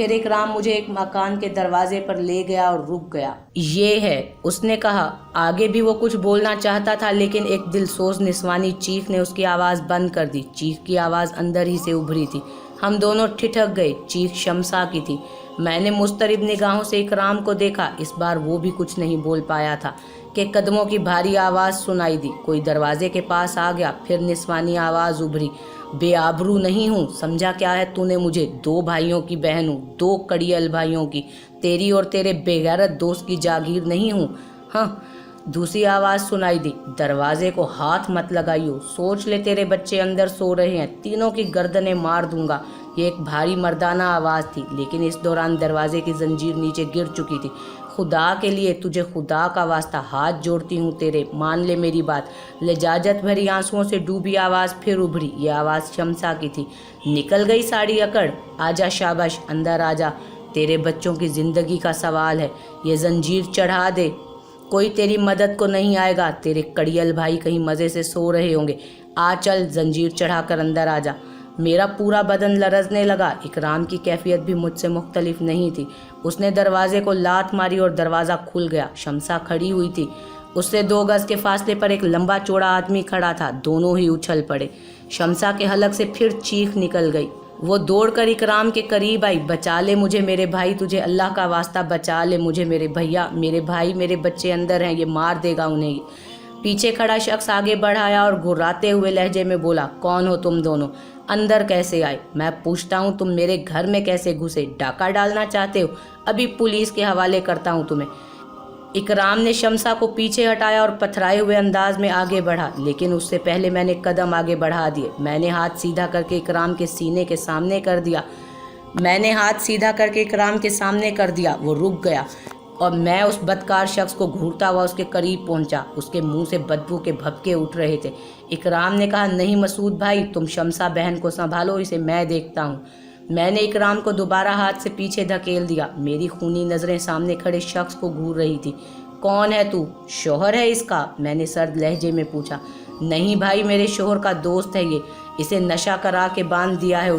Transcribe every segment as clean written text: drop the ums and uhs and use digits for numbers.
پھر اکرام مجھے ایک مکان کے دروازے پر لے گیا اور رک گیا۔ یہ ہے، اس نے کہا۔ آگے بھی وہ کچھ بولنا چاہتا تھا لیکن ایک دلسوز نسوانی چیخ نے اس کی آواز بند کر دی۔ چیخ کی آواز اندر ہی سے ابھری تھی۔ ہم دونوں ٹھٹک گئے۔ چیخ شمسا کی تھی۔ میں نے مضطرب نگاہوں سے اکرام کو دیکھا۔ اس بار وہ بھی کچھ نہیں بول پایا تھا کہ قدموں کی بھاری آواز سنائی دی۔ کوئی دروازے کے پاس آ گیا۔ پھر نسوانی آواز ابھری۔ بے آبرو نہیں ہوں، سمجھا کیا ہے تو نے مجھے؟ 2 بھائیوں کی بہن ہوں، 2 کڑیل بھائیوں کی، تیری اور تیرے بے غیرت دوست کی جاگیر نہیں ہوں۔ ہاں، دوسری آواز سنائی دی۔ دروازے کو ہاتھ مت لگائیو، سوچ لے تیرے بچے اندر سو رہے ہیں، تینوں کی گردنیں مار دوں گا۔ یہ ایک بھاری مردانہ آواز تھی لیکن اس دوران دروازے کی زنجیر نیچے گر چکی تھی۔ خدا کے لیے، تجھے خدا کا واسطہ ہاتھ جوڑتی ہوں تیرے، مان لے میری بات۔ لجاجت بھری آنسوؤں سے ڈوبی آواز پھر ابھری۔ یہ آواز شمسا کی تھی۔ نکل گئی ساڑی اکڑ؟ آجا شاباش، اندر آجا، تیرے بچوں کی زندگی کا سوال ہے، یہ زنجیر چڑھا دے، کوئی تیری مدد کو نہیں آئے گا، تیرے کڑیل بھائی کہیں مزے سے سو رہے ہوں گے، آ چل زنجیر چڑھا کر اندر آجا۔ میرا پورا بدن لرزنے لگا۔ اکرام کی کیفیت بھی مجھ سے مختلف نہیں تھی۔ اس نے دروازے کو لات ماری اور دروازہ کھل گیا۔ شمسا کھڑی ہوئی تھی۔ اس سے 2 گز کے فاصلے پر ایک لمبا چوڑا آدمی کھڑا تھا۔ دونوں ہی اچھل پڑے۔ شمسا کے حلق سے پھر چیخ نکل گئی۔ وہ دوڑ کر اکرام کے قریب آئی۔ بچا لے مجھے میرے بھائی، تجھے اللہ کا واسطہ بچا لے مجھے میرے بھیا، میرے بھائی، میرے بچے اندر ہیں، یہ مار دے گا انہیں۔ پیچھے کھڑا شخص آگے بڑھایا اور گھراتے ہوئے لہجے میں بولا، کون ہو تم دونوں؟ اندر کیسے آئے؟ میں پوچھتا ہوں تم میرے گھر میں کیسے گھسے؟ ڈاکہ ڈالنا چاہتے ہو؟ ابھی پولیس کے حوالے کرتا ہوں تمہیں۔ اکرام نے شمسا کو پیچھے ہٹایا اور پتھرائے ہوئے انداز میں آگے بڑھا، لیکن اس سے پہلے میں نے قدم آگے بڑھا دیے۔ میں نے ہاتھ سیدھا کر کے اکرام کے سینے کے سامنے کر دیا۔ وہ رک گیا اور میں اس بدکار شخص کو گھورتا ہوا اس کے قریب پہنچا۔ اس کے منہ سے بدبو کے بھبکے اٹھ رہے تھے۔ اکرام نے کہا، نہیں مسعود بھائی، تم شمسا بہن کو سنبھالو، اسے میں دیکھتا ہوں۔ میں نے اکرام کو دوبارہ ہاتھ سے پیچھے دھکیل دیا۔ میری خونی نظریں سامنے کھڑے شخص کو گھور رہی تھی۔ کون ہے تو؟ شوہر ہے اس کا؟ میں نے سرد لہجے میں پوچھا۔ نہیں بھائی، میرے شوہر کا دوست ہے یہ، اسے نشہ کرا کے باندھ دیا ہے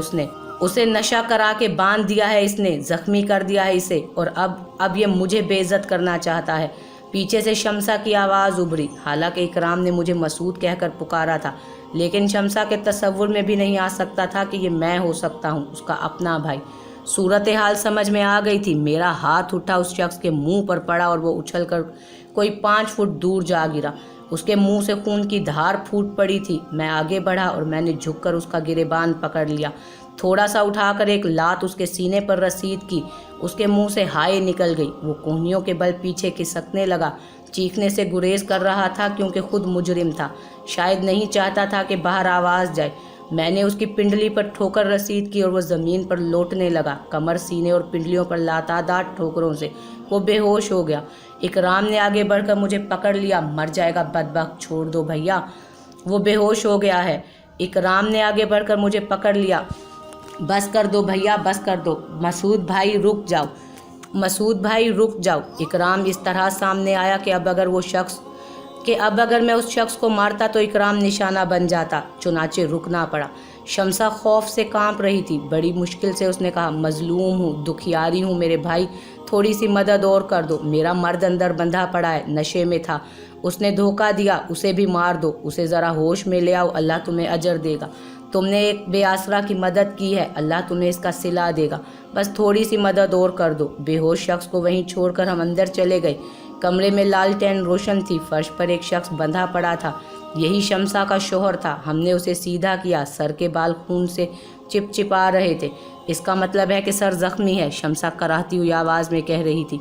اس نے، زخمی کر دیا ہے اسے، اور اب یہ مجھے بے عزت کرنا چاہتا ہے۔ پیچھے سے شمسا کی آواز ابھری۔ حالانکہ اکرام نے مجھے مسعود کہہ کر پکارا تھا لیکن شمسا کے تصور میں بھی نہیں آ سکتا تھا کہ یہ میں ہو سکتا ہوں، اس کا اپنا بھائی۔ صورتحال سمجھ میں آ گئی تھی۔ میرا ہاتھ اٹھا، اس شخص کے منہ پر پڑا اور وہ اچھل کر کوئی 5 فٹ دور جا گرا۔ اس کے منہ سے خون کی دھار پھوٹ پڑی تھی۔ میں آگے بڑھا اور میں نے جھک کر اس کا گریبان پکڑ لیا، تھوڑا سا اٹھا کر ایک لات اس کے سینے پر رسید کی۔ اس کے منہ سے ہائے نکل گئی۔ وہ کوہنیوں کے بل پیچھے کھسکنے لگا، چیخنے سے گریز کر رہا تھا کیونکہ خود مجرم تھا، شاید نہیں چاہتا تھا کہ باہر آواز جائے۔ میں نے اس کی پنڈلی پر ٹھوکر رسید کی اور وہ زمین پر لوٹنے لگا، کمر، سینے اور پنڈلیوں پر لاتعداد ٹھوکروں سے وہ بے ہوش ہو گیا۔ اکرام نے آگے بڑھ کر مجھے پکڑ لیا۔ مر جائے گا بدبخت، چھوڑ دو بھیا، وہ بے ہوش ہو گیا ہے۔ اکرام نے آگے بڑھ کر مجھے پکڑ لیا۔ بس کر دو بھیا، بس کر دو، مسعود بھائی رک جاؤ۔ اکرام اس طرح سامنے آیا کہ اب اگر میں اس شخص کو مارتا تو اکرام نشانہ بن جاتا، چنانچہ رکنا پڑا۔ شمسا خوف سے کانپ رہی تھی۔ بڑی مشکل سے اس نے کہا، مظلوم ہوں، دکھیاری ہوں میرے بھائی، تھوڑی سی مدد اور کر دو، میرا مرد اندر بندھا پڑا ہے، نشے میں تھا، اس نے دھوکہ دیا، اسے بھی مار دو، اسے ذرا ہوش میں لے آؤ، اللہ تمہیں اجر دے گا، تم نے ایک بے آسرا کی مدد کی ہے، اللہ تمہیں اس کا صلہ دے گا، بس تھوڑی سی مدد اور کر دو۔ بے ہوش شخص کو وہیں چھوڑ کر ہم اندر چلے گئے۔ کمرے میں لالٹین روشن تھی، فرش پر ایک شخص بندھا پڑا تھا، یہی شمسا کا شوہر تھا۔ ہم نے اسے سیدھا کیا، سر کے بال خون سے چپچپا رہے تھے۔ اس کا مطلب ہے کہ سر زخمی ہے، شمسا کراہتی ہوئی آواز میں کہہ رہی تھی۔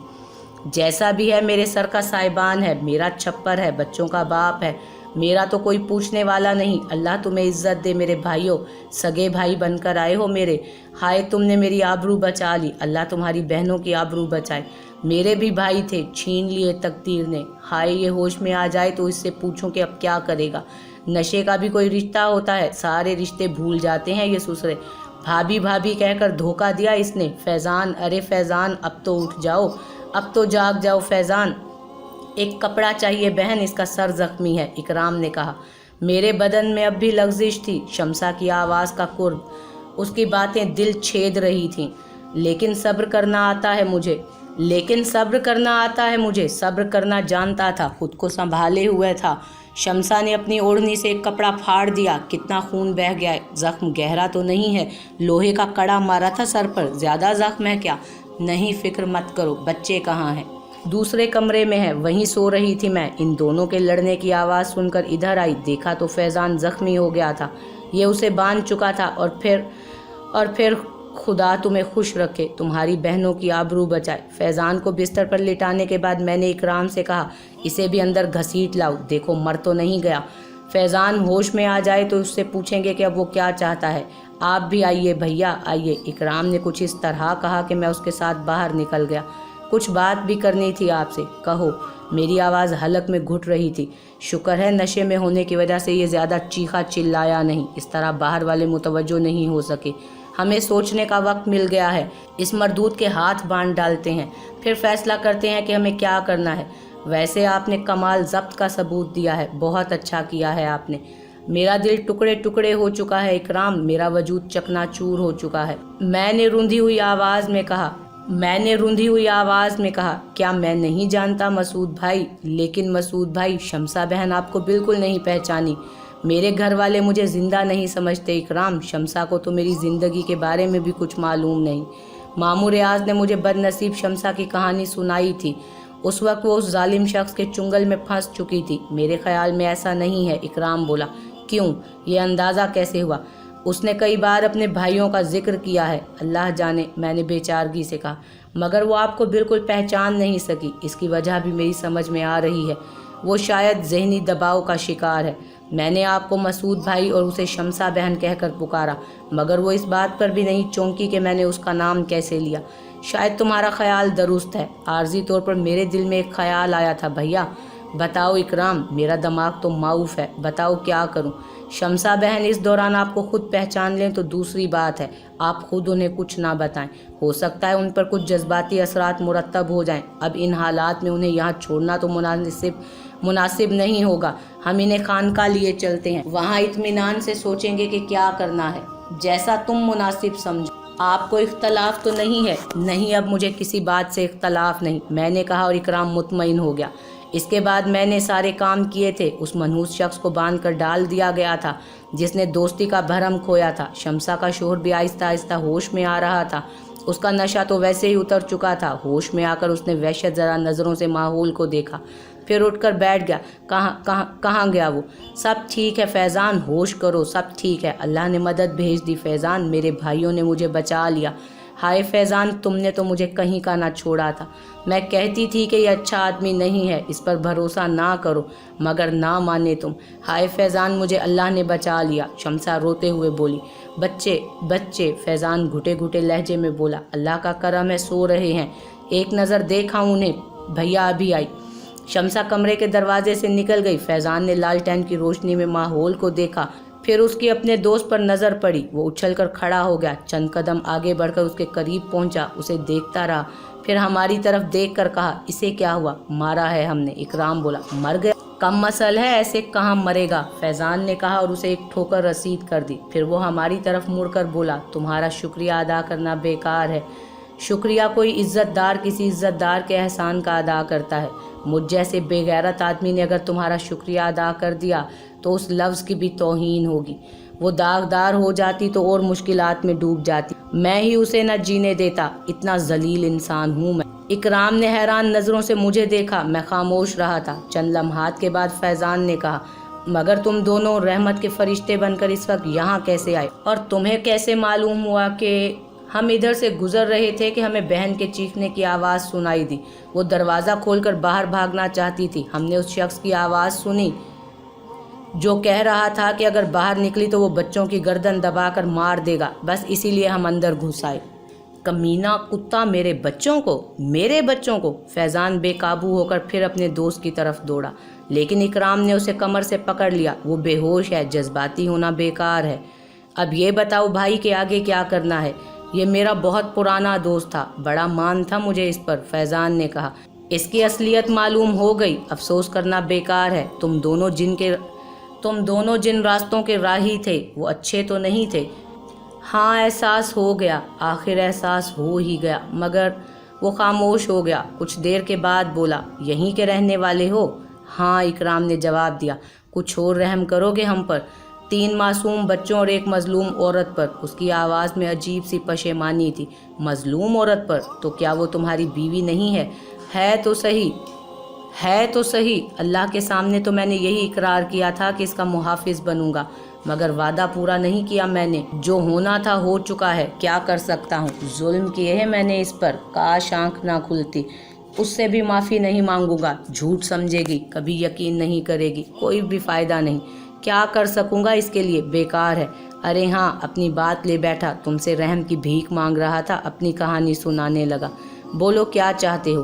جیسا بھی ہے میرے سر کا سائبان ہے، میرا چھپر ہے، بچوں کا باپ ہے، میرا تو کوئی پوچھنے والا نہیں، اللہ تمہیں عزت دے میرے بھائیوں، سگے بھائی بن کر آئے ہو میرے، ہائے تم نے میری آبرو بچا لی، اللہ تمہاری بہنوں کی آبرو بچائے، میرے بھی بھائی تھے، چھین لیے تقدیر نے، ہائے یہ ہوش میں آ جائے تو اس سے پوچھوں کہ اب کیا کرے گا، نشے کا بھی کوئی رشتہ ہوتا ہے، سارے رشتے بھول جاتے ہیں یہ سسرے، بھابھی بھابھی کہہ کر دھوکہ دیا اس نے، فیضان، ارے فیضان اب تو اٹھ جاؤ، اب تو جاگ جاؤ فیضان، ایک کپڑا چاہیے بہن، اس کا سر زخمی ہے، اکرام نے کہا۔ میرے بدن میں اب بھی لغزش تھی، شمسا کی آواز کا قرب، اس کی باتیں دل چھید رہی تھیں۔ लेकिन सब्र करना आता है मुझे, सब्र करना जानता था, खुद को संभाले हुए था। शमसा ने अपनी ओढ़नी से एक कपड़ा फाड़ दिया। कितना खून बह गया है, जख्म गहरा तो नहीं है, लोहे का कड़ा मारा था सर पर, ज़्यादा जख्म है क्या? नहीं, फिक्र मत करो, बच्चे कहाँ हैं? दूसरे कमरे में है, वहीं सो रही थी मैं। इन दोनों के लड़ने की आवाज़ सुनकर इधर आई, देखा तो फैज़ान जख्मी हो गया था। ये उसे बांध चुका था। और फिर खुदा तुम्हें खुश रखे, तुम्हारी बहनों की आबरू बचाए। फैज़ान को बिस्तर पर लिटाने के बाद मैंने इकराम से कहा, इसे भी अंदर घसीट लाओ, देखो मर तो नहीं गया। फैज़ान होश में आ जाए तो उससे पूछेंगे कि अब वो क्या चाहता है। आप भी आइए भैया, आइए। इकराम ने कुछ इस तरह कहा कि मैं उसके साथ बाहर निकल गया। कुछ बात भी करनी थी आपसे। कहो। मेरी आवाज़ हलक में घुट रही थी। शुक्र है नशे में होने की वजह से ये ज़्यादा चीखा चिल्लाया नहीं, इस तरह बाहर वाले मुतवज्जो नहीं हो सके। हमें सोचने का वक्त मिल गया है। इस मरदूद के हाथ बांध डालते हैं, फिर फैसला करते हैं कि हमें क्या करना है। वैसे आपने कमाल ज़ब्त का सबूत दिया है, बहुत अच्छा किया है आपने। मेरा दिल टुकड़े टुकड़े हो चुका है इकराम, मेरा वजूद चकनाचूर हो चुका है। मैंने रूंधी हुई आवाज़ में कहा, क्या मैं नहीं जानता मसूद भाई? लेकिन मसूद भाई, शमसा बहन आपको बिल्कुल नहीं पहचानी। मेरे घर वाले मुझे ज़िंदा नहीं समझते इकराम। शमसा को तो मेरी ज़िंदगी के बारे में भी कुछ मालूम नहीं। मामू रियाज ने मुझे बदनसीब शमसा की कहानी सुनाई थी। उस वक्त वो उस जालिम शख्स के चुंगल में फंस चुकी थी। मेरे ख्याल में ऐसा नहीं है। इकराम बोला, क्यों? ये अंदाज़ा कैसे हुआ? उसने कई बार अपने भाइयों का जिक्र किया है। अल्लाह जाने, मैंने बेचारगी से कहा, मगर वो आपको बिल्कुल पहचान नहीं सकी। इसकी वजह भी मेरी समझ में आ रही है। वो शायद जहनी दबाव का शिकार है। मैंने आपको मसूद भाई और उसे शमसा बहन कहकर पुकारा, मगर वो इस बात पर भी नहीं चौंकी कि मैंने उसका नाम कैसे लिया। शायद तुम्हारा ख्याल दुरुस्त है। आर्जी तौर पर मेरे दिल में एक ख्याल आया था। भैया बताओ इकराम, मेरा दिमाग तो माऊफ है, बताओ क्या करूं? शमसा बहन इस दौरान आपको खुद पहचान लें तो दूसरी बात है, आप खुद उन्हें कुछ ना बताएं। हो सकता है उन पर कुछ जज्बाती असरात मुरतब हो जाएं। अब इन हालात में उन्हें यहाँ छोड़ना तो मुनासिब नहीं होगा। हम इन्हें खानका लिए चलते हैं, वहाँ इत्मीनान से सोचेंगे कि क्या करना है, जैसा तुम मुनासिब समझो। आपको इख्तलाफ तो नहीं है? नहीं, अब मुझे किसी बात से इख्तलाफ नहीं, मैंने कहा और इकराम मुतमईन हो गया। इसके बाद मैंने सारे काम किए थे। उस मनहूस शख्स को बांध कर डाल दिया गया था जिसने दोस्ती का भरम खोया था। शमसा का शोहर भी आहिस्ता आहिस्ता होश में आ रहा था। उसका नशा तो वैसे ही उतर चुका था। होश में आकर उसने वहशत ज़रा नज़रों से माहौल को देखा, फिर उठकर बैठ गया। कहाँ गया वो? सब ठीक है फैज़ान, होश करो, सब ठीक है। अल्लाह ने मदद भेज दी फैज़ान, मेरे भाइयों ने मुझे बचा लिया। हाय फैज़ान, तुमने तो मुझे कहीं का ना छोड़ा था। मैं कहती थी कि ये अच्छा आदमी नहीं है, इस पर भरोसा ना करो, मगर ना माने तुम। हाय फैज़ान, मुझे अल्लाह ने बचा लिया। शमसा रोते हुए बोली, बच्चे। फैज़ान घुटे घुटे लहजे में बोला, अल्लाह का करम है, सो रहे हैं, एक नज़र देखा उन्हें, भैया अभी आई। शमसा कमरे के दरवाजे से निकल गई। फैज़ान ने लालटेन की रोशनी में माहौल को देखा, फिर उसकी अपने दोस्त पर नज़र पड़ी। वो उछलकर खड़ा हो गया, चंद कदम आगे बढ़कर उसके करीब पहुंचा, उसे देखता रहा, फिर हमारी तरफ देखकर कहा, इसे क्या हुआ? मारा है हमने। इकराम बोला, मर गया? कम मसल है, ऐसे कहाँ मरेगा? फैज़ान ने कहा और उसे एक ठोकर रसीद कर दी। फिर वो हमारी तरफ मुड़कर बोला, तुम्हारा शुक्रिया अदा करना बेकार है। शुक्रिया कोई इज़्ज़तदार किसी इज़्ज़तदार के एहसान का अदा करता है। मुझ जैसे बेगैरत आदमी ने अगर तुम्हारा शुक्रिया अदा कर दिया तो उस लफ्ज़ की भी तौहीन होगी। वो दागदार हो जाती तो और मुश्किलात में डूब जाती, मैं ही उसे न जीने देता। इतना जलील इंसान हूँ मैं। इकराम ने हैरान नज़रों से मुझे देखा, मैं खामोश रहा था। चंद लम्हात के बाद फैज़ान ने कहा, मगर तुम दोनों रहमत के फरिश्ते बनकर इस वक्त यहाँ कैसे आए? और तुम्हें कैसे मालूम हुआ कि हम इधर से गुजर रहे थे कि हमें बहन के चीखने की आवाज़ सुनाई दी? वो दरवाज़ा खोलकर बाहर भागना चाहती थी। हमने उस शख्स की आवाज़ सुनी जो कह रहा था कि अगर बाहर निकली तो वो बच्चों की गर्दन दबाकर मार देगा, बस इसीलिए हम अंदर घुस आए। कमीना कुत्ता, मेरे बच्चों को। फैज़ान बेकाबू होकर फिर अपने दोस्त की तरफ दौड़ा, लेकिन इकराम ने उसे कमर से पकड़ लिया। वो बेहोश है, जज्बाती होना बेकार है। अब ये बताओ भाई कि आगे क्या करना है? ये मेरा बहुत पुराना दोस्त था, बड़ा मान था मुझे इस पर। फैज़ान ने कहा, इसकी असलियत मालूम हो गई, अफसोस करना बेकार है। तुम दोनों जिन रास्तों के राही थे वो अच्छे तो नहीं थे। ہاں احساس ہو گیا، آخر احساس ہو ہی گیا، مگر وہ خاموش ہو گیا۔ کچھ دیر کے بعد بولا، یہیں کے رہنے والے ہو؟ ہاں، اکرام نے جواب دیا۔ کچھ اور رحم کرو گے ہم پر؟ 3 معصوم بچوں اور ایک مظلوم عورت پر۔ اس کی آواز میں عجیب سی پشیمانی تھی۔ مظلوم عورت پر؟ تو کیا وہ تمہاری بیوی نہیں ہے؟ ہے تو صحیح، اللہ کے سامنے تو میں نے یہی اقرار کیا تھا کہ اس کا محافظ بنوں گا، مگر وعدہ پورا نہیں کیا میں نے۔ جو ہونا تھا ہو چکا ہے، کیا کر سکتا ہوں؟ ظلم کیے ہے میں نے اس پر، کاش آنکھ نہ کھلتی۔ اس سے بھی معافی نہیں مانگوں گا، جھوٹ سمجھے گی، کبھی یقین نہیں کرے گی، کوئی بھی فائدہ نہیں۔ کیا کر سکوں گا اس کے لیے؟ بیکار ہے۔ ارے ہاں، اپنی بات لے بیٹھا، تم سے رحم کی بھیک مانگ رہا تھا، اپنی کہانی سنانے لگا۔ بولو کیا چاہتے ہو؟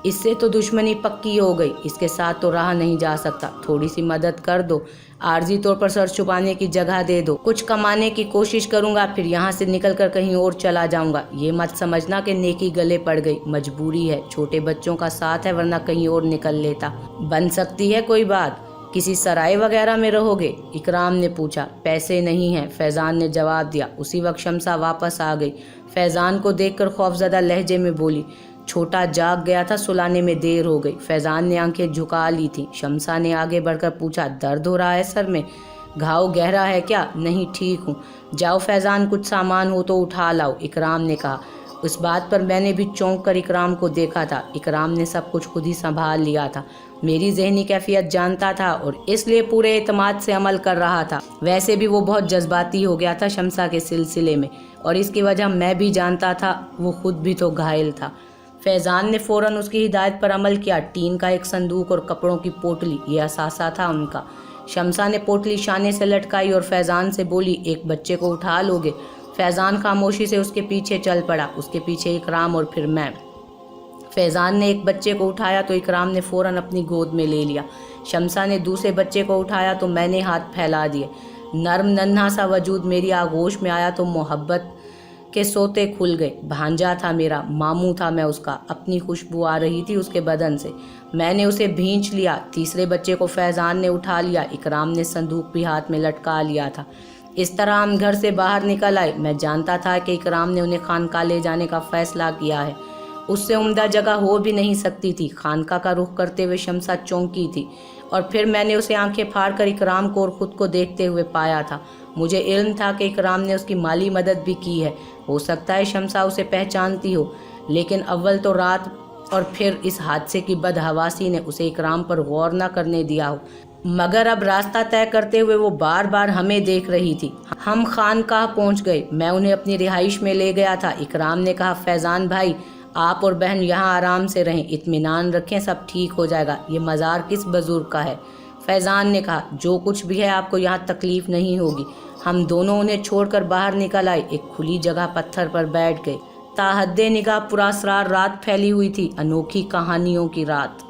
اس سے تو دشمنی پکی ہو گئی، اس کے ساتھ تو رہا نہیں جا سکتا، تھوڑی سی مدد کر دو، عارضی طور پر سر چھپانے کی جگہ دے دو، کچھ کمانے کی کوشش کروں گا، پھر یہاں سے نکل کر کہیں اور چلا جاؤں گا۔ یہ مت سمجھنا کہ نیکی گلے پڑ گئی، مجبوری ہے، چھوٹے بچوں کا ساتھ ہے، ورنہ کہیں اور نکل لیتا۔ بن سکتی ہے کوئی بات؟ کسی سرائے وغیرہ میں رہو گے؟ اکرام نے پوچھا۔ پیسے نہیں ہیں، فیضان نے جواب دیا۔ اسی وقت شمسہ واپس آ گئی، فیضان کو دیکھ کر خوفزدہ لہجے میں بولی، چھوٹا جاگ گیا تھا، سلانے میں دیر ہو گئی۔ فیضان نے آنکھیں جھکا لی تھی۔ شمسہ نے آگے بڑھ کر پوچھا، درد ہو رہا ہے سر میں؟ گھاؤ گہرا ہے کیا؟ نہیں، ٹھیک ہوں۔ جاؤ فیضان، کچھ سامان ہو تو اٹھا لاؤ، اکرام نے کہا۔ اس بات پر میں نے بھی چونک کر اکرام کو دیکھا تھا۔ اکرام نے سب کچھ خود ہی سنبھال لیا تھا، میری ذہنی کیفیت جانتا تھا اور اس لیے پورے اعتماد سے عمل کر رہا تھا۔ ویسے بھی وہ بہت جذباتی ہو گیا تھا شمسہ کے سلسلے میں، اور اس کی وجہ میں بھی جانتا تھا، وہ خود بھی تو گھائل تھا۔ فیضان نے فوراً اس کی ہدایت پر عمل کیا۔ ٹین کا ایک صندوق اور کپڑوں کی پوٹلی، یہ اثاثہ تھا ان کا۔ شمسہ نے پوٹلی شانے سے لٹکائی اور فیضان سے بولی، ایک بچے کو اٹھا لو گے؟ فیضان خاموشی سے اس کے پیچھے چل پڑا، اس کے پیچھے اکرام اور پھر میں۔ فیضان نے ایک بچے کو اٹھایا تو اکرام نے فوراً اپنی گود میں لے لیا۔ شمسہ نے دوسرے بچے کو اٹھایا تو میں نے ہاتھ پھیلا دیے۔ نرم ننھا سا وجود میری آغوش میں آیا تو محبت کے سوتے کھل گئے۔ بھانجا تھا میرا، ماموں تھا میں اس کا، اپنی خوشبو آ رہی تھی اس کے بدن سے، میں نے اسے بھینچ لیا۔ تیسرے بچے کو فیضان نے اٹھا لیا، اکرام نے صندوق بھی ہاتھ میں لٹکا لیا تھا۔ اس طرح ہم گھر سے باہر نکل آئے۔ میں جانتا تھا کہ اکرام نے انہیں خانقاہ لے جانے کا فیصلہ کیا ہے، اس سے عمدہ جگہ ہو بھی نہیں سکتی تھی۔ خانقاہ کا رخ کرتے ہوئے شمسہ چونکی تھی، اور پھر میں نے اسے آنکھیں پھاڑ کر اکرام کو اور خود کو دیکھتے ہوئے پایا تھا۔ مجھے علم تھا کہ اکرام نے اس کی مالی مدد بھی کی ہے، ہو سکتا ہے شمسہ اسے پہچانتی ہو، لیکن اول تو رات اور پھر اس حادثے کی بدحواسی نے اسے اکرام پر غور نہ کرنے دیا ہو۔ مگر اب راستہ طے کرتے ہوئے وہ بار بار ہمیں دیکھ رہی تھی۔ ہم خانقاہ پہنچ گئے، میں انہیں اپنی رہائش میں لے گیا تھا۔ اکرام نے کہا، فیضان بھائی، آپ اور بہن یہاں آرام سے رہیں، اطمینان رکھیں، سب ٹھیک ہو جائے گا۔ یہ مزار کس بزرگ کا ہے؟ فیضان نے کہا، جو کچھ بھی ہے آپ کو یہاں تکلیف نہیں ہوگی۔ ہم دونوں انہیں چھوڑ کر باہر نکل آئے، ایک کھلی جگہ پتھر پر بیٹھ گئے۔ تاحد نگاہ پراسرار رات پھیلی ہوئی تھی، انوکھی کہانیوں کی رات۔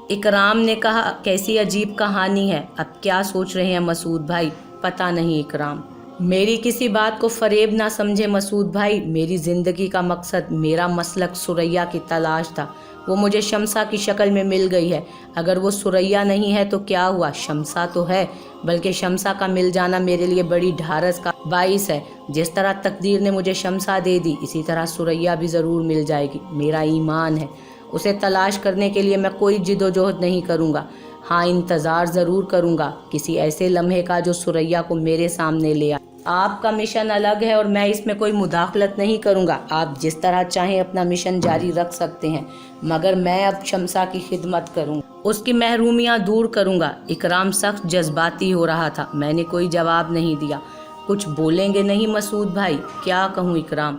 اکرام نے کہا، کیسی عجیب کہانی ہے، اب کیا سوچ رہے ہیں مسعود بھائی؟ پتہ نہیں اکرام، میری کسی بات کو فریب نہ سمجھے مسعود بھائی، میری زندگی کا مقصد، میرا مسلک ثریا کی تلاش تھا، وہ مجھے شمسہ کی شکل میں مل گئی ہے۔ اگر وہ ثریا نہیں ہے تو کیا ہوا، شمسہ تو ہے، بلکہ شمسہ کا مل جانا میرے لیے بڑی ڈھارس کا باعث ہے۔ جس طرح تقدیر نے مجھے شمسہ دے دی، اسی طرح ثریا بھی ضرور مل جائے گی، میرا ایمان ہے۔ اسے تلاش کرنے کے لیے میں کوئی جد و جہد نہیں کروں گا، ہاں انتظار ضرور کروں گا کسی ایسے لمحے کا جو ثریا کو میرے سامنے لے آئے۔ آپ کا مشن الگ ہے اور میں اس میں کوئی مداخلت نہیں کروں گا، آپ جس طرح چاہیں اپنا مشن جاری رکھ سکتے ہیں، مگر میں اب شمسہ کی خدمت کروں گا، اس کی محرومیاں دور کروں گا۔ اکرام سخت جذباتی ہو رہا تھا، میں نے کوئی جواب نہیں دیا۔ کچھ بولیں گے نہیں مسعود بھائی؟ کیا کہوں اکرام،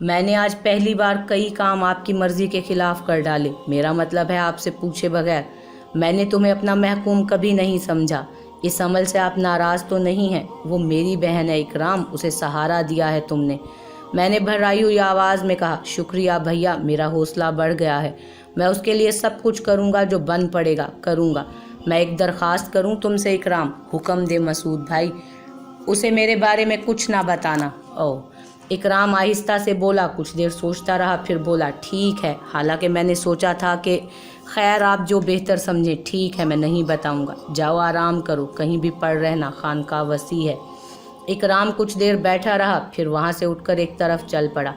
میں نے آج پہلی بار کئی کام آپ کی مرضی کے خلاف کر ڈالے، میرا مطلب ہے آپ سے پوچھے بغیر۔ میں نے تمہیں اپنا محکوم کبھی نہیں سمجھا، اس عمل سے آپ ناراض تو نہیں ہیں؟ وہ میری بہن ہے اکرام، اسے سہارا دیا ہے تم نے۔ میں نے بھرائی ہوئی آواز میں کہا، شکریہ بھیا، میرا حوصلہ بڑھ گیا ہے، میں اس کے لیے سب کچھ کروں گا جو بن پڑے گا، کروں گا۔ میں ایک درخواست کروں تم سے اکرام؟ حکم دے مسعود بھائی، اسے میرے بارے میں کچھ نہ بتانا۔ اکرام آہستہ سے بولا، کچھ دیر سوچتا رہا، پھر بولا، ٹھیک ہے، حالانکہ میں نے سوچا تھا کہ خیر آپ جو بہتر سمجھیں، ٹھیک ہے، میں نہیں بتاؤں گا، جاؤ آرام کرو، کہیں بھی پڑ رہنا، خانقاہ وسیع ہے۔ इकराम कुछ देर बैठा रहा, फिर वहाँ से उठकर एक तरफ चल पड़ा।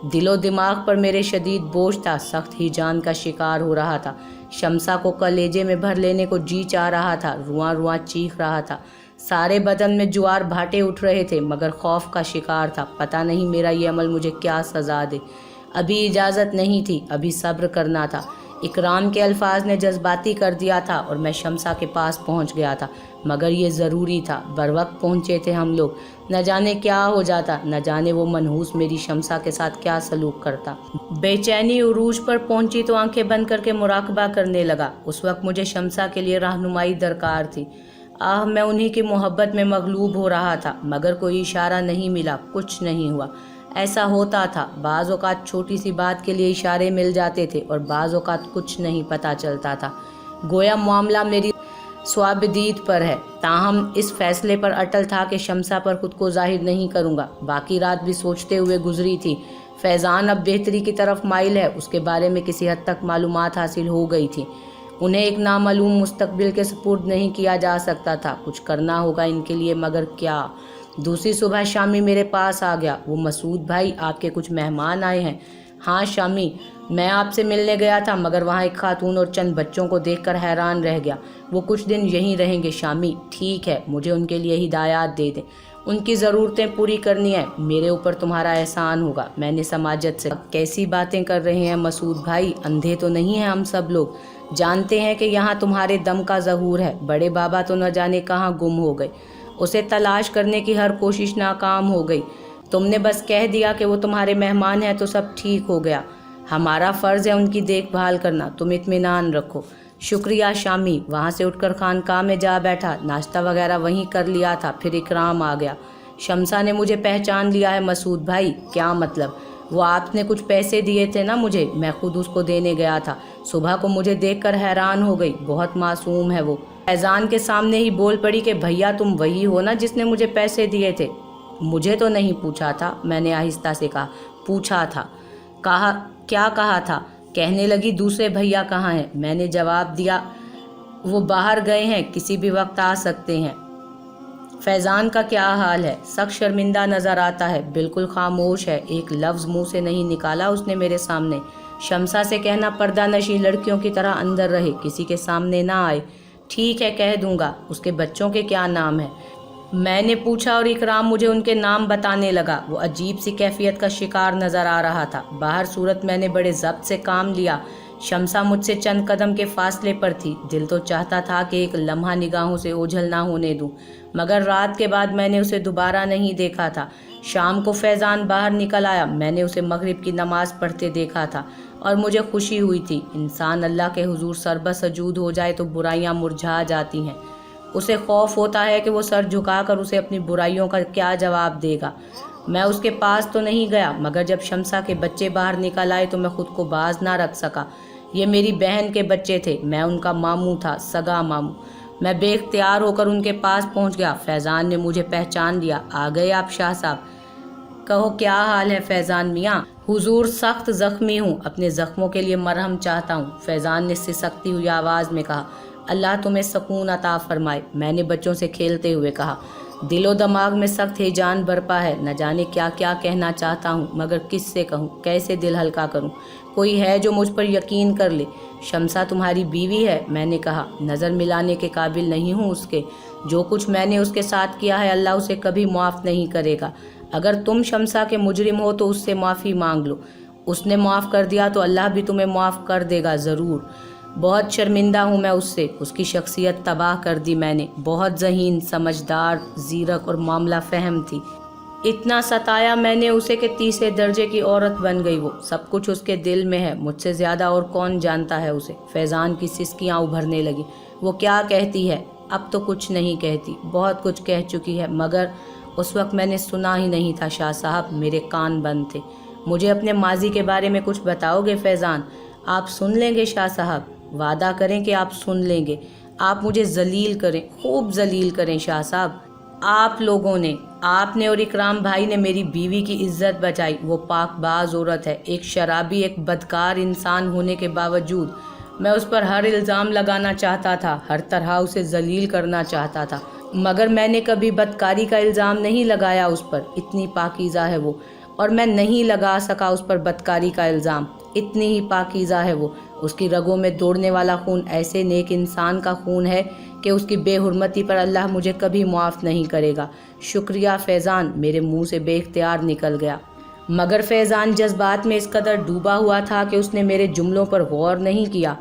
दिलो दिमाग पर मेरे शदीद बोझ था, सख्त ही जान का शिकार हो रहा था। शमसा को कलेजे में भर लेने को जी चाह रहा था, रुआं रुआं चीख रहा था। सारे बदन में ज्वार भाटे उठ रहे थे, मगर खौफ का शिकार था। पता नहीं मेरा ये अमल मुझे क्या सज़ा दे। अभी इजाज़त नहीं थी, अभी सब्र करना था। इकराम के अल्फाज ने जज्बाती कर दिया था और मैं शमसा के पास पहुंच गया था, मगर ये ज़रूरी था। बरवक्त पहुंचे थे हम लोग। न जाने क्या हो जाता, न जाने वो मनहूस मेरी शमसा के साथ क्या सलूक करता। बेचैनी उरूज पर पहुंची तो आंखें बंद करके मुराकबा करने लगा। उस वक्त मुझे शमसा के लिए रहनुमाई दरकार थी। मैं उन्हीं की मोहब्बत में मगलूब हो रहा था, मगर कोई इशारा नहीं मिला, कुछ नहीं हुआ। ऐसा होता था, बाज़ औक़ात छोटी सी बात के लिए इशारे मिल जाते थे और बाज़ औक़ात कुछ नहीं पता चलता था। गोया मामला मेरी स्वाबदीद पर है। ताहम इस फैसले पर अटल था कि शमसा पर खुद को जाहिर नहीं करूँगा। बाकी रात भी सोचते हुए गुजरी थी। फैज़ान अब बेहतरी की तरफ माइल है, उसके बारे में किसी हद तक मालूमात हासिल हो गई थी। उन्हें एक नामालूम मुस्तकबिल के सुपुर्द नहीं किया जा सकता था। कुछ करना होगा इनके लिए, मगर क्या? दूसरी सुबह शामी मेरे पास आ गया। वो मसूद भाई, आपके कुछ मेहमान आए हैं। हाँ शामी, मैं आपसे मिलने गया था, मगर वहाँ एक खातून और चंद बच्चों को देखकर हैरान रह गया। वो कुछ दिन यहीं रहेंगे शामी। ठीक है, मुझे उनके लिए हिदायत दे दें। उनकी ज़रूरतें पूरी करनी है, मेरे ऊपर तुम्हारा एहसान होगा। मैंने समाजत से कैसी बातें कर रहे हैं मसूद भाई, अंधे तो नहीं हैं हम सब लोग। जानते हैं कि यहाँ तुम्हारे दम का ज़हूर है। बड़े बाबा तो न जाने कहाँ गुम हो गए। उसे तलाश करने की हर कोशिश नाकाम हो गई। तुमने बस कह दिया कि वो तुम्हारे मेहमान हैं तो सब ठीक हो गया। हमारा फ़र्ज़ है उनकी देखभाल करना, तुम इत्मीनान रखो। शुक्रिया शामी। वहाँ से उठकर खानकाह में जा बैठा। नाश्ता वगैरह वहीं कर लिया था। फिर इकराम आ गया। शमसा ने मुझे पहचान लिया है मसूद भाई। क्या मतलब? वो आपने कुछ पैसे दिए थे ना मुझे, मैं खुद उसको देने गया था। सुबह को मुझे देखकर हैरान हो गई। बहुत मासूम है वो। फैज़ान के सामने ही बोल पड़ी कि भैया तुम वही हो ना जिसने मुझे पैसे दिए थे। मुझे तो नहीं पूछा था, मैंने आहिस्ता से कहा। पूछा था। कहा? क्या कहा था? कहने लगी दूसरे भैया कहाँ हैं। मैंने जवाब दिया वो बाहर गए हैं, किसी भी वक्त आ सकते हैं। फैज़ान का क्या हाल है? सख्त शर्मिंदा नज़र आता है, बिल्कुल खामोश है। एक लफ्ज़ मुंह से नहीं निकाला उसने मेरे सामने। शमसा से कहना पर्दा नशी लड़कियों की तरह अंदर रहे, किसी के सामने ना आए। ठीक है, कह दूंगा। उसके बच्चों के क्या नाम है? मैंने पूछा और इकराम मुझे उनके नाम बताने लगा। वो अजीब सी कैफियत का शिकार नज़र आ रहा था। बाहर सूरत मैंने बड़े ज़ब्त से काम लिया। शमसा मुझसे चंद कदम के फासले पर थी। दिल तो चाहता था कि एक लम्हा निगाहों से ओझल ना होने दूं, मगर रात के बाद मैंने उसे दोबारा नहीं देखा था। शाम को फैज़ान बाहर निकल आया। मैंने उसे मगरिब की नमाज पढ़ते देखा था और मुझे खुशी हुई थी। इंसान अल्लाह के हुजूर सरबसजूद हो जाए तो बुराइयां मुरझा जाती हैं। उसे खौफ होता है कि वो सर झुकाकर उसे अपनी बुराइयों का क्या जवाब देगा। मैं उसके पास तो नहीं गया, मगर जब शमसा के बच्चे बाहर निकल आए तो मैं खुद को बाज ना रख सका। ये मेरी बहन के बच्चे थे, मैं उनका मामू था, सगा मामू। मैं बेख्तियार होकर उनके पास पहुंच गया। फैज़ान ने मुझे पहचान लिया। आ गए आप शाह साहब? कहो क्या हाल है फैज़ान मियाँ? हुजूर सख्त ज़ख्मी हूँ, अपने ज़ख्मों के लिए मरहम चाहता हूँ, फैज़ान ने सिसकती हुई आवाज़ में कहा। अल्लाह तुम्हें सुकून अता फरमाए, मैंने बच्चों से खेलते हुए कहा। दिलो दिमाग में सख्त हिजान बरपा है। न जाने क्या क्या कहना चाहता हूँ, मगर किससे कहूँ, कैसे दिल हल्का करूँ? कोई है जो मुझ पर यकीन कर ले? शमसा तुम्हारी बीवी है, मैंने कहा। नज़र मिलाने के काबिल नहीं हूँ उसके। जो कुछ मैंने उसके साथ किया है अल्लाह उसे कभी माफ़ नहीं करेगा। अगर तुम शमसा के मुजरिम हो तो उससे माफ़ी मांग लो। उसने माफ़ कर दिया तो अल्लाह भी तुम्हें माफ़ कर देगा ज़रूर। बहुत शर्मिंदा हूँ मैं उससे। उसकी शख्सियत तबाह कर दी मैंने। बहुत ज़हीन, समझदार, ज़ीरक और मामला फ़हम थी। इतना सताया मैंने उसे कि तीसरे दर्जे की औरत बन गई वो। सब कुछ उसके दिल में है, मुझसे ज़्यादा और कौन जानता है उसे। फैज़ान की सिसकियाँ उभरने लगी। वो क्या कहती है? अब तो कुछ नहीं कहती, बहुत कुछ कह चुकी है, मगर उस वक्त मैंने सुना ही नहीं था शाह साहब, मेरे कान बंद थे। मुझे अपने माजी के बारे में कुछ बताओगे फैज़ान? आप सुन लेंगे शाह साहब, वादा करें कि आप सुन लेंगे। आप मुझे जलील करें, खूब जलील करें शाह साहब। आप लोगों ने, आपने और इकराम भाई ने मेरी बीवी की इज्जत बचाई। वो पाकबाज औरत है, एक शराबी, एक बदकार इंसान होने के बावजूद मैं उस पर हर इल्ज़ाम लगाना चाहता था, हर तरह उसे जलील करना चाहता था। मगर मैंने कभी बदकारी का इल्ज़ाम नहीं लगाया उस पर, इतनी पाकीज़ा है वो। और मैं नहीं लगा सका उस पर बदकारी का इल्ज़ाम, इतनी ही पाकीज़ा है वो। उसकी रगों में दौड़ने वाला खून ऐसे नेक इंसान का खून है कि उसकी बेहुरमती पर अल्लाह मुझे कभी मुआफ़ नहीं करेगा। शुक्रिया फैज़ान, मेरे मुंह से बेइख्तियार निकल गया। मगर फैज़ान जज्बात में इस कदर डूबा हुआ था कि उसने मेरे जुमलों पर गौर नहीं किया।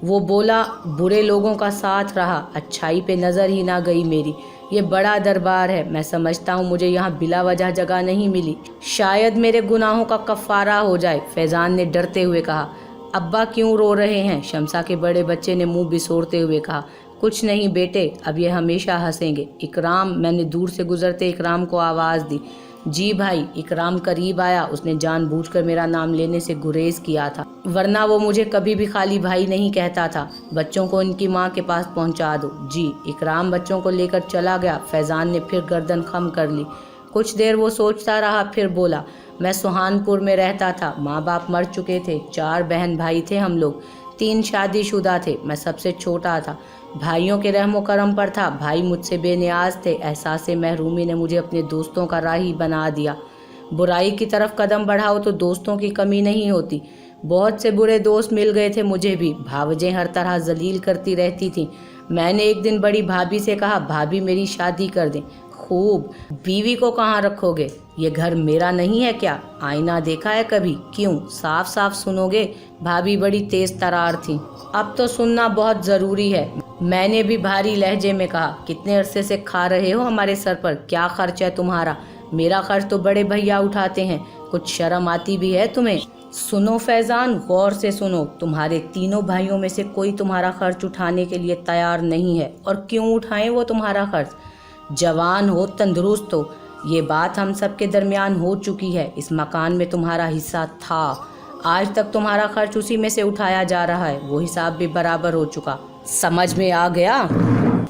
वो बोला, बुरे लोगों का साथ रहा, अच्छाई पे नज़र ही ना गई मेरी। ये बड़ा दरबार है, मैं समझता हूँ मुझे यहाँ बिला वजह जगह नहीं मिली, शायद मेरे गुनाहों का कफ़ारा हो जाए। फैज़ान ने डरते हुए कहा। अब्बा क्यों रो रहे हैं? शमसा के बड़े बच्चे ने मुंह बिसोरते हुए कहा। कुछ नहीं बेटे, अब ये हमेशा हंसेंगे। इकराम, मैंने दूर से गुजरते इकराम को आवाज़ दी। जी भाई। इकराम करीब आया। उसने जानबूझकर मेरा नाम लेने से गुरेज किया था, वरना वो मुझे कभी भी खाली भाई नहीं कहता था। बच्चों को इनकी माँ के पास पहुँचा दो। जी। इकराम बच्चों को लेकर चला गया। फैज़ान ने फिर गर्दन खम कर ली। कुछ देर वो सोचता रहा, फिर बोला, मैं सुहानपुर में रहता था, माँ बाप मर चुके थे, 4 बहन भाई थे हम लोग, 3 शादीशुदा थे, मैं सबसे छोटा था। भाइयों के रहमो करम पर था, भाई मुझसे बेनियाज थे। एहसास महरूमी ने मुझे अपने दोस्तों का राही बना दिया। बुराई की तरफ कदम बढ़ाओ तो दोस्तों की कमी नहीं होती। बहुत से बुरे दोस्त मिल गए थे मुझे भी, भावजें हर तरह जलील करती रहती थीं। मैंने एक दिन बड़ी भाभी से कहा, भाभी मेरी शादी कर दें। खूब, बीवी को कहाँ रखोगे? ये घर मेरा नहीं है क्या? आईना देखा है कभी? क्यों? साफ साफ सुनोगे? भाभी बड़ी तेज तरार थी। अब तो सुनना बहुत ज़रूरी है। मैंने भी भारी लहजे में कहा, कितने अरसे से खा रहे हो हमारे सर पर? क्या खर्च है तुम्हारा? मेरा खर्च तो बड़े भैया उठाते हैं, कुछ शर्म आती भी है तुम्हें? सुनो फैज़ान, गौर से सुनो, तुम्हारे तीनों भाइयों में से कोई तुम्हारा खर्च उठाने के लिए तैयार नहीं है। और क्यों उठाएं वो तुम्हारा खर्च? जवान हो, तंदुरुस्त हो, ये बात हम सब के दरमियान हो चुकी है। इस मकान में तुम्हारा हिस्सा था, आज तक तुम्हारा खर्च उसी में से उठाया जा रहा है, वो हिसाब भी बराबर हो चुका। समझ में आ गया?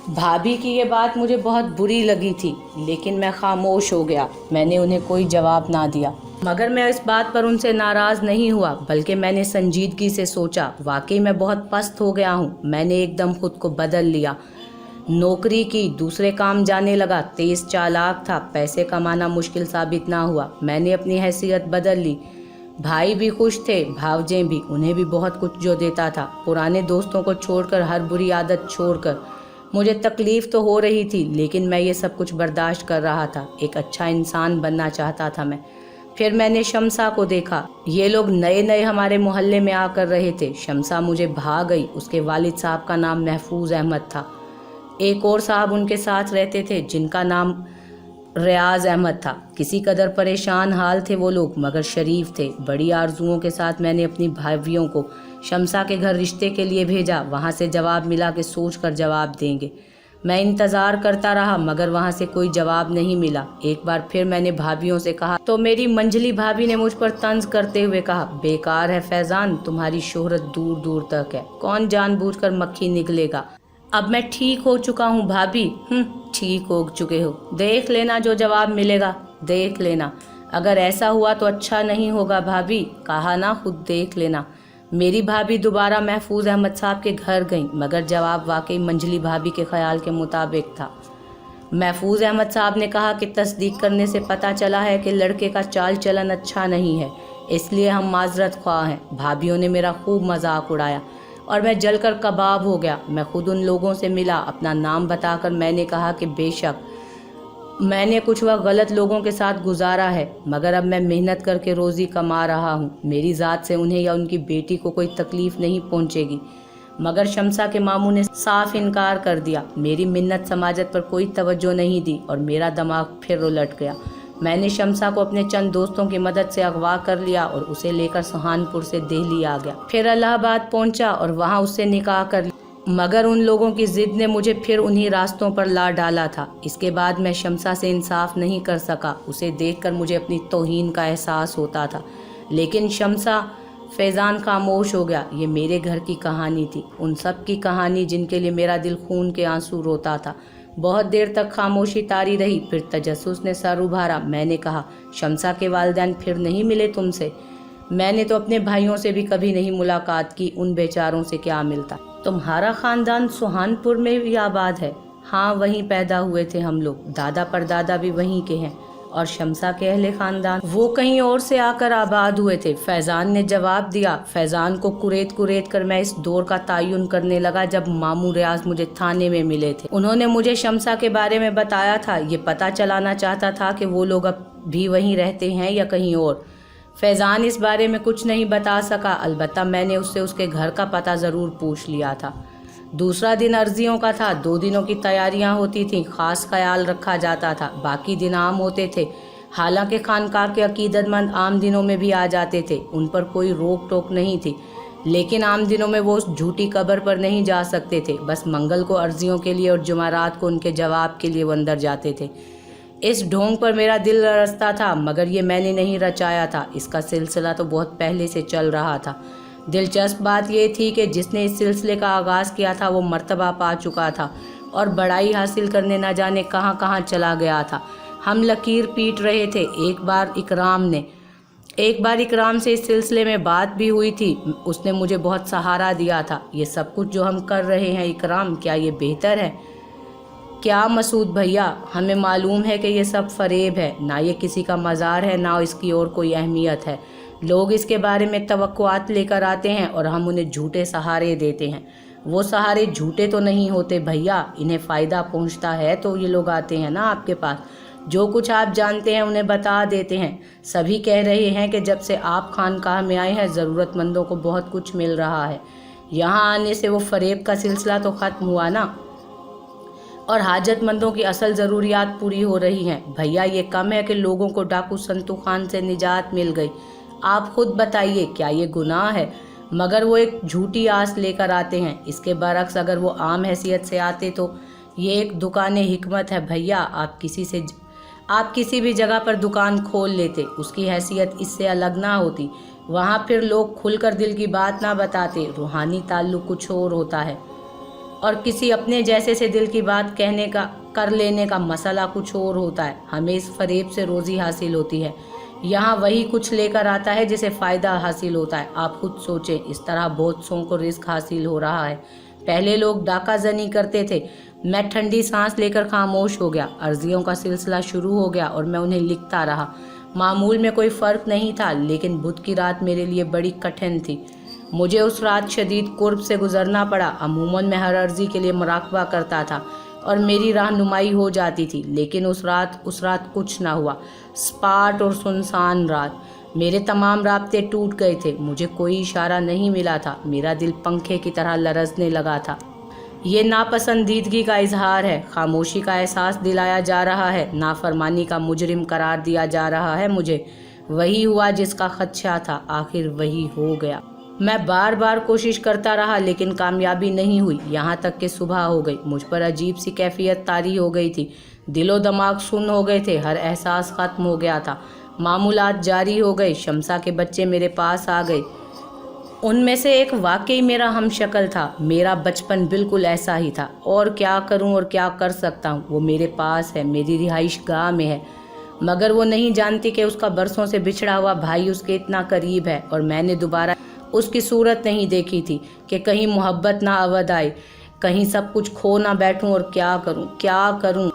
भाभी की ये बात मुझे बहुत बुरी लगी थी, लेकिन मैं खामोश हो गया। मैंने उन्हें कोई जवाब ना दिया। मगर मैं इस बात पर उनसे नाराज़ नहीं हुआ, बल्कि मैंने संजीदगी से सोचा, वाकई मैं बहुत पस्त हो गया हूँ। मैंने एकदम खुद को बदल लिया, नौकरी की, दूसरे काम जाने लगा, तेज चालाक था, पैसे कमाना मुश्किल साबित ना हुआ। मैंने अपनी हैसियत बदल ली। भाई भी खुश थे, भावजें भी, उन्हें भी बहुत कुछ जो देता था। पुराने दोस्तों को छोड़कर, हर बुरी आदत छोड़कर। मुझे तकलीफ़ तो हो रही थी, लेकिन मैं ये सब कुछ बर्दाश्त कर रहा था। एक अच्छा इंसान बनना चाहता था मैं। फिर मैंने शमसा को देखा। ये लोग नए नए हमारे मोहल्ले में आकर रहे थे। शमसा मुझे भा गई। उसके वालिद साहब का नाम महफूज अहमद था। एक और साहब उनके साथ रहते थे, जिनका नाम रियाज अहमद था। किसी कदर परेशान हाल थे वो लोग, मगर शरीफ थे। बड़ी आरजुओं के साथ मैंने अपनी भाभियों को शमसा के घर रिश्ते के लिए भेजा। वहाँ से जवाब मिला कि सोच कर जवाब देंगे। मैं इंतज़ार करता रहा, मगर वहाँ से कोई जवाब नहीं मिला। एक बार फिर मैंने भाभियों से कहा तो मेरी मंजली भाभी ने मुझ पर तंज करते हुए कहा, बेकार है फैज़ान, तुम्हारी शोहरत दूर दूर तक है, कौन जानबूझकर मक्खी निकलेगा। अब मैं ठीक हो चुका हूँ भाभी। ठीक हो चुके हो, देख लेना जो जवाब मिलेगा, देख लेना। अगर ऐसा हुआ तो अच्छा नहीं होगा भाभी, कहा ना, खुद देख लेना। मेरी भाभी दोबारा महफूज अहमद साहब के घर गई, मगर जवाब वाकई मंजली भाभी के ख्याल के मुताबिक था। महफूज अहमद साहब ने कहा कि तस्दीक करने से पता चला है कि लड़के का चाल चलन अच्छा नहीं है, इसलिए हम माजरत ख्वाह हैं। भाभीयों ने मेरा खूब मजाक उड़ाया और मैं जलकर कबाब हो गया। मैं खुद उन लोगों से मिला। अपना नाम बताकर मैंने कहा कि बेशक मैंने कुछ वक्त गलत लोगों के साथ गुजारा है, मगर अब मैं मेहनत करके रोज़ी कमा रहा हूँ। मेरी ज़ात से उन्हें या उनकी बेटी को कोई तकलीफ़ नहीं पहुँचेगी। मगर शमसा के मामू ने साफ इनकार कर दिया। मेरी मिन्नत समाजत पर कोई तवज्जो नहीं दी और मेरा दिमाग फिर उलट गया। मैंने शमसा को अपने चंद दोस्तों की मदद से अगवा कर लिया और उसे लेकर सुहानपुर से दिल्ली आ गया। फिर इलाहाबाद पहुंचा और वहां उससे निकाह कर लिया, मगर उन लोगों की जिद ने मुझे फिर उन्हीं रास्तों पर ला डाला था। इसके बाद मैं शमसा से इंसाफ नहीं कर सका। उसे देखकर मुझे अपनी तौहीन का एहसास होता था, लेकिन शमसा फैज़ान खामोश हो गया। ये मेरे घर की कहानी थी, उन सब की कहानी जिनके लिए मेरा दिल खून के आंसू रोता था। बहुत देर तक खामोशी तारी रही, फिर तजस्सुस ने सर उभारा। मैंने कहा, शमसा के वालिदैन फिर नहीं मिले तुमसे? मैंने तो अपने भाइयों से भी कभी नहीं मुलाकात की, उन बेचारों से क्या मिलता। तुम्हारा ख़ानदान सुहानपुर में भी आबाद है? हाँ, वहीं पैदा हुए थे हम लोग, दादा परदादा भी वहीं के हैं और शमसा के अहले खानदान वो कहीं और से आकर आबाद हुए थे। फैज़ान ने जवाब दिया। फैज़ान को कुरेद कुरेद कर मैं इस दौर का तायुन करने लगा जब मामू रियाज मुझे थाने में मिले थे। उन्होंने मुझे शमसा के बारे में बताया था। ये पता चलाना चाहता था कि वो लोग अब भी वहीं रहते हैं या कहीं और। फैज़ान इस बारे में कुछ नहीं बता सका, अलबत्ता मैंने उससे उसके घर का पता ज़रूर पूछ लिया था। दूसरा दिन अर्जियों का था। 2 दिनों की तैयारियां होती थीं, ख़ास ख्याल रखा जाता था। बाकी दिन आम होते थे। हालांकि खानकाह के अकीदतमंद आम दिनों में भी आ जाते थे, उन पर कोई रोक टोक नहीं थी, लेकिन आम दिनों में वो उस झूठी कब्र पर नहीं जा सकते थे। बस मंगल को अर्जियों के लिए और जुमारात को उनके जवाब के लिए वो अंदर जाते थे। इस ढोंग पर मेरा दिल रचता था, मगर ये मैंने नहीं रचाया था। इसका सिलसिला तो बहुत पहले से चल रहा था। दिलचस्प बात यह थी कि जिसने इस सिलसिले का आगाज़ किया था वो मर्तबा पा चुका था और बड़ाई हासिल करने न जाने कहाँ कहाँ चला गया था। हम लकीर पीट रहे थे। एक बार इकराम से इस सिलसिले में बात भी हुई थी। उसने मुझे बहुत सहारा दिया था। ये सब कुछ जो हम कर रहे हैं इकराम, क्या ये बेहतर है? क्या मसूद भैया, हमें मालूम है कि ये सब फरेब है, ना ये किसी का मज़ार है, ना इसकी और कोई अहमियत है। लोग इसके बारे में तवक्कुआत लेकर आते हैं और हम उन्हें झूठे सहारे देते हैं। वो सहारे झूठे तो नहीं होते भैया, इन्हें फ़ायदा पहुंचता है तो ये लोग आते हैं ना आपके पास। जो कुछ आप जानते हैं उन्हें बता देते हैं। सभी कह रहे हैं कि जब से आप खानकाह में आए हैं ज़रूरतमंदों को बहुत कुछ मिल रहा है। यहाँ आने से वो फरेब का सिलसिला तो ख़त्म हुआ ना, और हाजतमंदों की असल ज़रूरियात पूरी हो रही हैं। भैया, ये कम है कि लोगों को डाकू संतू खान से निजात मिल गई। आप खुद बताइए, क्या ये गुनाह है? मगर वो एक झूठी आस लेकर आते हैं। इसके बरक्स अगर वो आम हैसियत से आते तो ये एक दुकान हिकमत है भैया। आप किसी भी जगह पर दुकान खोल लेते, उसकी हैसियत इससे अलग ना होती। वहाँ फिर लोग खुलकर दिल की बात ना बताते। रूहानी ताल्लुक कुछ और होता है और किसी अपने जैसे से दिल की बात कर लेने का मसला कुछ और होता है। हमें इस फरेब से रोज़ी हासिल होती है। यहाँ वही कुछ लेकर आता है जिसे फ़ायदा हासिल होता है। आप खुद सोचें, इस तरह बहुत सौ को रिस्क हासिल हो रहा है। पहले लोग डाका जनी करते थे। मैं ठंडी सांस लेकर खामोश हो गया। अर्जियों का सिलसिला शुरू हो गया और मैं उन्हें लिखता रहा। मामूल में कोई फ़र्क नहीं था, लेकिन बुध की रात मेरे लिए बड़ी कठिन थी। मुझे उस रात शदीद कुर्ब से गुजरना पड़ा। अमूमन मैं हर अर्जी के लिए मुराकबा करता था और मेरी रहनुमाई हो जाती थी, लेकिन उस रात कुछ ना हुआ। स्पाट और सुनसान रात। मेरे तमाम राब्ते टूट गए थे। मुझे कोई इशारा नहीं मिला था। मेरा दिल पंखे की तरह लरजने लगा था। ये नापसंदीदगी का इजहार है। खामोशी का एहसास दिलाया जा रहा है। नाफरमानी का मुजरिम करार दिया जा रहा है मुझे। वही हुआ जिसका खदशा था, आखिर वही हो गया। मैं बार बार कोशिश करता रहा, लेकिन कामयाबी नहीं हुई। यहाँ तक कि सुबह हो गई। मुझ पर अजीब सी कैफियत तारी हो गई थी। दिलो दिमाग सुन्न हो गए थे। हर एहसास ख़त्म हो गया था। मामूलात जारी हो गए। शमसा के बच्चे मेरे पास आ गए। उनमें से एक वाकई मेरा हमशक्ल था। मेरा बचपन बिल्कुल ऐसा ही था। और क्या करूं और क्या कर सकता हूं? वो मेरे पास है, मेरी रिहाइश गाह में है, मगर वो नहीं जानती कि उसका बरसों से बिछड़ा हुआ भाई उसके इतना करीब है और मैंने दोबारा उसकी सूरत नहीं देखी थी कि कहीं मोहब्बत ना अवध आए, कहीं सब कुछ खो ना बैठूं। और क्या करूं?